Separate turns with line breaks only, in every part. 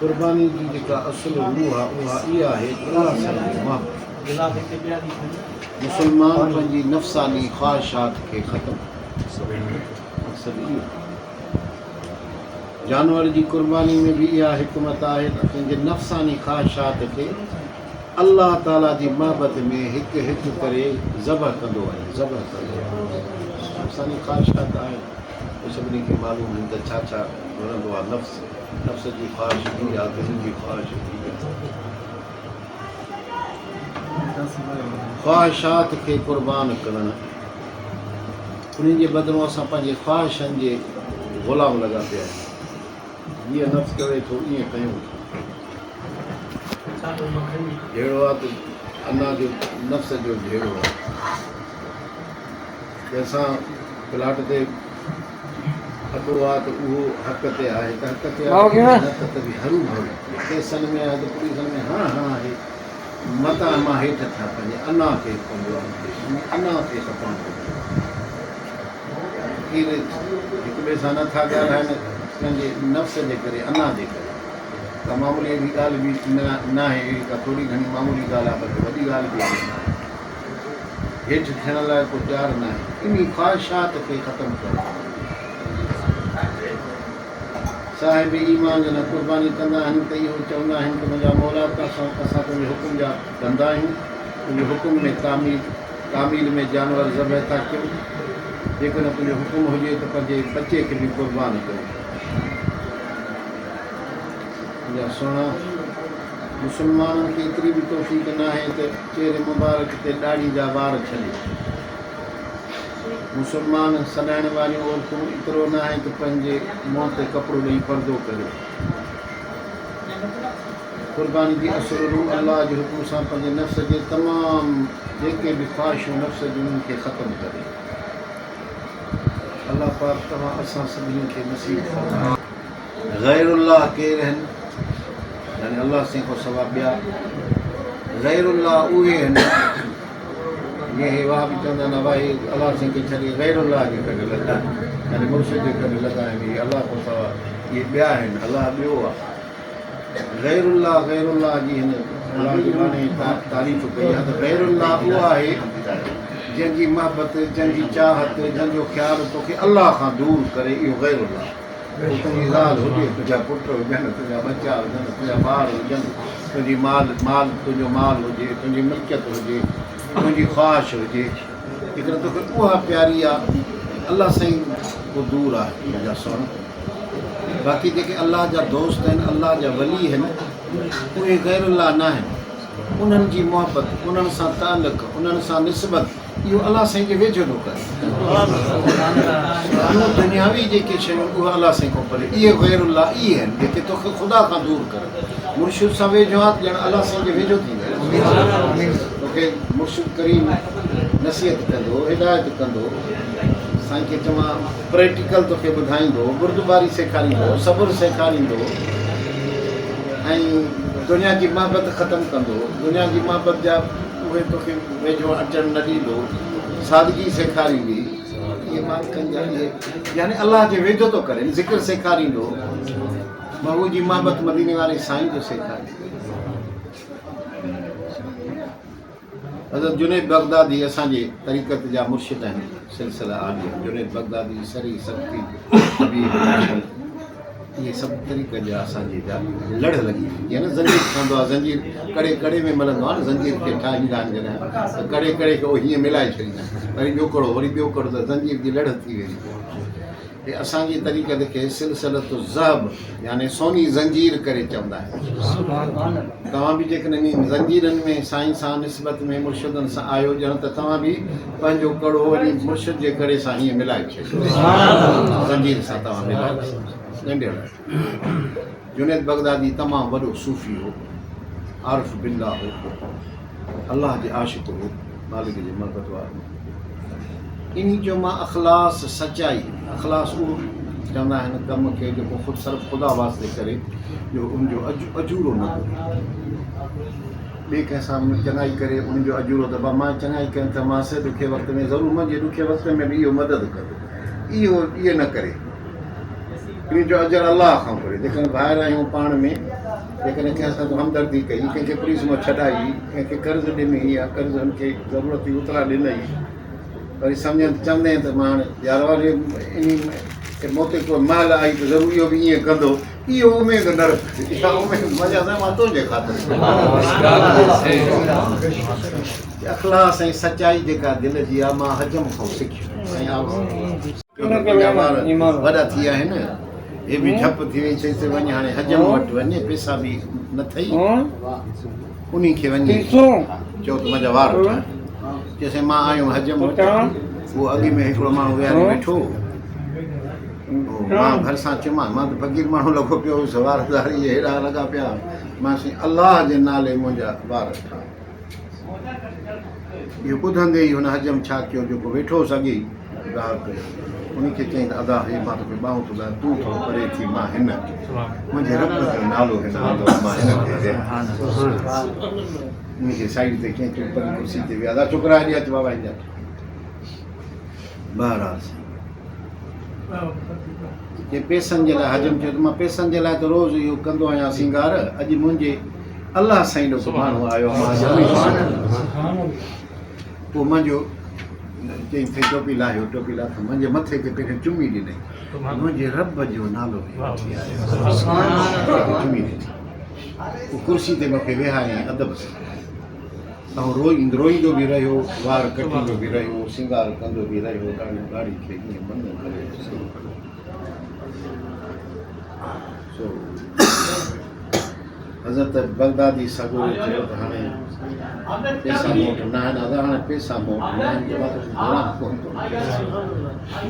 कुर्बानी जी जेका असुल रूह आहे उहा इहा आहे अलाह सां जी मोहबत। मुस्लमान पंहिंजी नफ़्सानी ख़्वाहिशात खे ख़तमु मक़सदु इहो। जानवर जी कुर्बानी में भी इहा हिकमत आहे त पंहिंजे नफ़्सानी ख़्वाहिशात खे अल्लाह ताला जी मोहबत में हिकु हिकु करे ज़बह कंदो आहे। नफ़्सानी ख़्वाहिशात आहे सभिनी खे मालूम आहिनि त छा छा वणंदो आहे। नफ़्स जी ख़्वाहिश बि आहे, दिलि जी ख़्वाहिश बि आहे। ख़्वाहिशात खे क़ुर्बान करणु, उन्हनि जे बदिरां असां पंहिंजे ख़्वाहिशनि जे ग़ुलाम लॻा पिया आहियूं। जीअं नफ़्स करे थो ईअं कयूं। जहिड़ो आहे त अना जो नफ़्स जो जहिड़ो आहे कि असां प्लाट ते हक़ो आहे त उहो हक़ ते आहे त हक़ ते आहे, न त बि हरू भरू केसनि में आहे त पुलिसनि में हा आहे। मतां मां हेठि था पंहिंजे अना खे पंहिंजो अना खे ख़तमु कयो। हिक ॿिए सां नथा ॻाल्हाइनि पंहिंजे नफ़्स जे करे, अना जे करे। त मामूली अहिड़ी ॻाल्हि बि न आहे, का थोरी घणी मामूली ॻाल्हि आहे, पर वॾी ॻाल्हि बि आहे। हेठि थियण लाइ को तयारु न आहे। इन ख़्वाहिशात खे ख़तमु करणु। साहिब ईमान जन कुर्बानी कंदा आहिनि त इहो चवंदा आहिनि त मुंहिंजा मौला असां तुंहिंजे हुकुम जा कंदा आहियूं। तुंहिंजे हुकुम में तामील में जानवर ज़बह था कयूं। जेकॾहिं तुंहिंजो हुकुम हुजे त पंहिंजे बचे खे बि क़ुर्बान कयूं। मुंहिंजा सुहिणा मुस्लमाननि खे एतिरी बि तौफ़ीक़ न आहे त चेहरे मुबारक ते ॾाढ़ी जा वार छॾे। मुस्लमान सॾाइण वारियूं औरतूं एतिरो न आहे त पंहिंजे मुंहं ते कपिड़ो ॾेई पर्दो करे। कुर्बानी जी असुल रूह अलाह जे हुकुम सां पंहिंजे नफ़्स जे तमामु जेके बि ख़्वाहिशूं नफ़्स जूं उन्हनि खे ख़तमु करे। अलाह पाक तव्हां असां सभिनी खे नसीब फरमाए। ग़ैरुल्लाह केरु आहिनि? यानी अलाह से को सवा ॿिया। ग़ैरुल्लाह उहे आहिनि जीअं हे वाह बि चवंदा आहिनि भाई अलाह से खे छॾे ग़ैरुल्लाह जे करे लॻा, यानी मुर्शिद जे करे लॻा आहिनि। इहे अलाह खां सवा इहे ॿिया आहिनि, अलाह ॿियो आहे। ग़ैरुल्लाह जी हिन अलाह जी माने तारीफ़ कई आहे त ग़ैरुल्लाह उहो आहे जंहिंजी मोहबत, जंहिंजी चाहत, जंहिंजो ख़्यालु तोखे अलाह खां दूर करे। इहो ग़ैरुल्लाह। तुंहिंजी ज़ाल हुजे, तुंहिंजा पुट हुजनि, तुंहिंजा बच्चा हुजनि, तुंहिंजा ॿार हुजनि, तुंहिंजी तुंहिंजो माल हुजे, तुंहिंजी मिल्कियत हुजे, तुंहिंजी ख़्वाहिश हुजे, जेकॾहिं तोखे उहा प्यारी आहे, अलाह साईं को दूर आहे। मुंहिंजा सुहिणा बाक़ी जेके अलाह जा दोस्त आहिनि, अलाह जा वली आहिनि, उहे ग़ैरुल्लाह न आहिनि। उन्हनि जी मोहबत, उन्हनि सां तालुक़, उन्हनि सां निस्बत, इहो अलाह साईं जे वेझो थो करे। दुनियावी जेके शयूं उहे अलाह साईं खां परे, इहे ग़ैरुल्लाह इहे आहिनि जेके तोखे ख़ुदा खां दूर करे। मुर्शिद सां वेझो आहे ॼण अलाह साईं जे वेझो थी वियो। तोखे मुर्शिद करीम नसीहत कंदो, हिदायत कंदो, साईं खे चवां प्रैक्टिकल तोखे ॿुधाईंदो, बुर्दबारी सेखारींदो, सब्र सेखारींदो ऐं दुनिया जी मोहबत ख़तमु कंदो। दुनिया जी मोहबत जा उहे तोखे वेझो अचणु न ॾींदो, सादगी सेखारींदी। इहे मालिकनि जा इहे यानी अलाह जे वेझो थो करे, ज़िक्र सेखारींदो। महबूब जी मोहबत मदीने वारे साईं जो सेखारींदो। हज़रत जुनैद बगदादी असांजे तरीक़त जा मुर्शिद आहिनि, सिलसिला आलिया। जुनैद बगदादी, सरी सब्ती, इहे सभु तरीक़े जा असांजे जा लड़ लॻी जीअं न ज़ंजीर ठहंदो आहे। ज़ंजीर कड़े कड़े में मिलंदो आहे न, ज़ंजीर खे ठाहींदा आहिनि जॾहिं त कड़े कड़े खे उहो हीअं मिलाए छॾींदा आहिनि, वरी ॿियो कड़ो, वरी ॿियो कड़ो, त ज़ंजीर जी लड़ थी वेंदी। हे असांजी तरीक़त खे सिलसिलतु ज़हब यानी सोनी ज़ंजीर करे चवंदा आहिनि। तव्हां बि जेकॾहिं इन ज़ंजीरनि में साईं सां निस्बत में मुर्शिदनि सां आयो ॼण त तव्हां बि पंहिंजो कड़ो वरी मुर्शिद जे करे सां हीअं मिलाए छॾियो, ज़ंजीर सां तव्हां मिलाए। जुनैद बगदादी तमामु वॾो सूफ़ी हो, आरिफ़ बिल्लाह हो, अलाह जे आशिक़ हो, मालिक जे महबत वारो। इन जो मां अख़लास सचाई, अख़लास उहो चवंदा आहिनि कम खे जेको ख़ुदि सिर्फ़ु ख़ुदा वास्ते करे, जो उनजो अजूरो न करे। ॿिए कंहिंसां चङाई करे उनजो अजूरो त मां चङाई कयां त मां से ॾुखे वक़्त में ज़रूरु मुंहिंजे ॾुखे वक़्त में बि इहो मदद कंदो, इहे न करे। इन जो अजर अल्लाह खां घुरे जेकॾहिं ॿाहिरि आहियूं पाण में जेकॾहिं कंहिं सां हमदर्दी कई कंहिंखे पुलिस मां छॾाई कंहिंखे कर्ज़ ॾिनई या कर्ज़ हुनखे ज़रूरत हुई ओतिरा ॾिनई वरी सम्झनि चवंदे त मां हाणे यार वारे इन मोते को महल आई त ज़रूरु इहो बि ईअं कंदो इहो उमेद न रख इहा उमेद मज़ा न मां तुंहिंजे ख़ातिर अख़लास ऐं सचाई जेका दिलि जी आहे मां हजम खां सिखियो वॾा थी विया आहिनि हे बि झप थी वई चई वञे हाणे हजम वटि वञे पैसा बि न अथई उन खे वञे चओ त मुंहिंजा वार चइसि मां आयो हजम वटि उहो अॻे में हिकिड़ो माण्हू विहारे वेठो मां घर सां चयोमांसि मां त फ़क़ीर माण्हू लॻो पियो हुउसि वार दाढ़ी हेॾा लॻा पिया मां साईं अलाह जे नाले मुंहिंजा वार ठाह इहो ॿुधंदे ई हुन हजम छा कयो जेको वेठो सघे ग्राहक उनखे चई त अदा हे मां तोखे ॿाहूं थो ॻाल्हि तूं थोरो परे थी मां हिन मुंहिंजे रब जो नालो हिन मां हिनखे उनखे साइड ते कीअं चई परे कुर्सी ते विया छोकिरा ॾिया अच बाबा ईंदा बहरहाल जे पैसनि जे लाइ हजम चयो त मां पैसनि जे लाइ त रोज़ु इहो कंदो आहियां सिंगार अॼु मुंहिंजे अलाह साईं जो माण्हू आयो पोइ मुंहिंजो चई थे टोपी लाहियो टोपी लाथो मुंहिंजे मथे खे पहिरियों चुमी ॾिनई मुंहिंजे रब जो नालो चुमी ॾिनी पोइ कुर्सी ते मूंखे वेहारियईं अदब सां ऐं रोईंदो बि रहियो वार कटींदो बि रहियो सिंगार कंदो बि रहियो गाड़ी खे ईअं बंदि करे हज़रत बगदादी सॻो चयो त हाणे पैसा मोट न आहिनि अदा हाणे पैसा मोट न आहिनि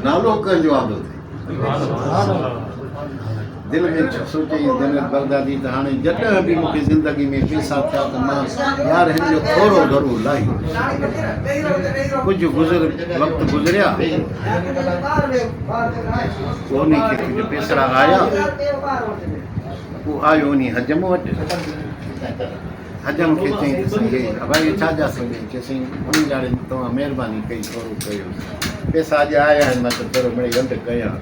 नालो कंहिंजो आंदो थिए दिलि में सोचे जनरल बगदादी त हाणे जॾहिं बि मूंखे ज़िंदगी में पैसा थिया त मां यार हिन जो थोरो ज़रूरु लाहियो कुझु वक़्तु गुज़रिया उन खे कुझु पैसरा आया पोइ आयो उन हजम वटि हजम खे चई भाई छा जा सघे चईं उन ॼाणे तव्हां महिरबानी कई थोरो कयो पैसा अॼु आया आहिनि मां त थोरो मिड़ई हंधि कयां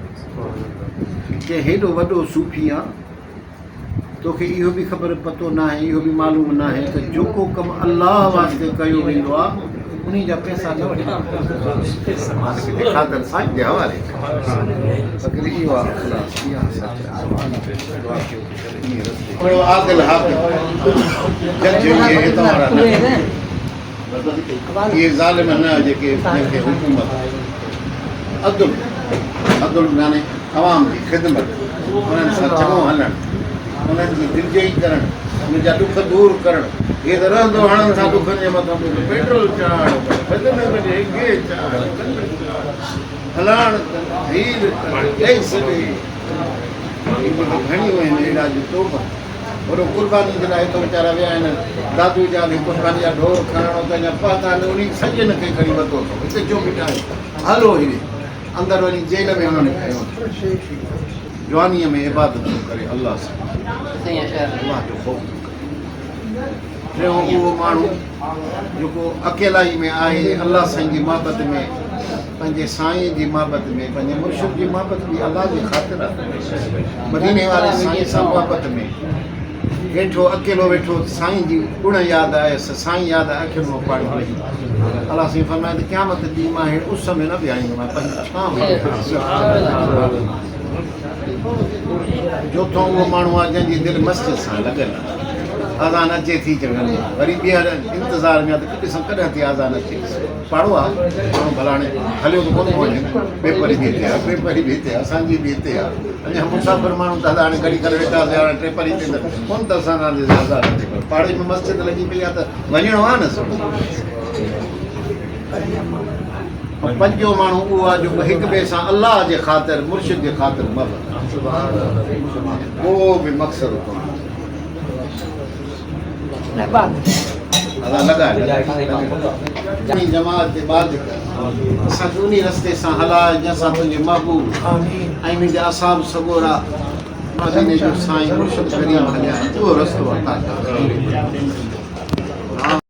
के हेॾो वॾो सूफ़ी आहे तोखे इहो बि ख़बर पतो न आहे इहो बि मालूम न आहे त जेको कमु अलाह वास्ते कयो वेंदो आहे उन जा पैसा न वठे ख़ातिर साईं जे हवाले इहो इहे ज़ालिम न जेके हुकूमत अदुल यानी अवाम जी ख़िदमत उन्हनि सां चङो हलणु उन्हनि जी दिलजई करणु उन जा ॾुख दूरि करणु हे त रहंदो हणनि सां ॾुखनि जे मथां पेट्रोल चाढ़ हलाइण घणियूं आहिनि अहिड़ा जो तोप वॾो कुर्बानी जे लाइ हिते वीचारा विया आहिनि दादू जा बि कुर्बानी जा ढोर खणणो पंहिंजा पाता उन सॼनि खे खणी वरितो अथऊं हिते जो बि हलो हेॾे अंदरि वञी जेल में हुननि खयो जवानीअ में इबादत थो करे अलाह सां अलाह जो ख़ौफ़ थो करे टियों उहो माण्हू जेको अकेलाई में आहे अलाह साईं जी मोहबत में पंहिंजे साईं जी मोहबत में पंहिंजे मुर्शिद जी मोहबत बि अलाह जी ख़ातिर आहे मदीने वारे साईं सां मोहबत में वेठो अकेलो वेठो साईं जी गुण यादि आयसि साईं यादि आहे अखियुनि मां पाणी वही अलाह साईं फरमाए त क़यामत ॾींहुं मां हेॾे उस में न बीहाईंदोमांइ पंहिंजी छांव चोथों उहो माण्हू आहे जंहिंजी दिलि मस्जिद सां लॻियल आहे आज़ान अचे थी चवनि वरी ॿीहर इंतज़ार में आहे त ॾिसूं कॾहिं थी आज़ान अचे पाड़ो आहे माण्हू भला हाणे हलियो त कोन थो वञे पेपर बि हिते आहे पेपर बि हिते आहे असांजी बि हिते आहे अञा मुसाफ़िर माण्हू त हाणे घड़ी करे वेठासीं हाणे टे परी ते कोन त असां आज़ान अचे पाड़े में मस्जिद लॻी पई आहे त वञिणो आहे न पंजो माण्हू उहो आहे जेको हिक ॿिए सां अलाह जे ख़ातिर मुर्शिद जे ख़ातिर मोहबत को बि मक़सदु कोन्हे जमात जे बाद असांखे उन रस्ते सां हलाए जंहिंसां तुंहिंजे महबूब ऐं मुंहिंजा असाब सॻोरा मदीने जो साईं मुर्शिद करीम हलिया उहो रस्तो अता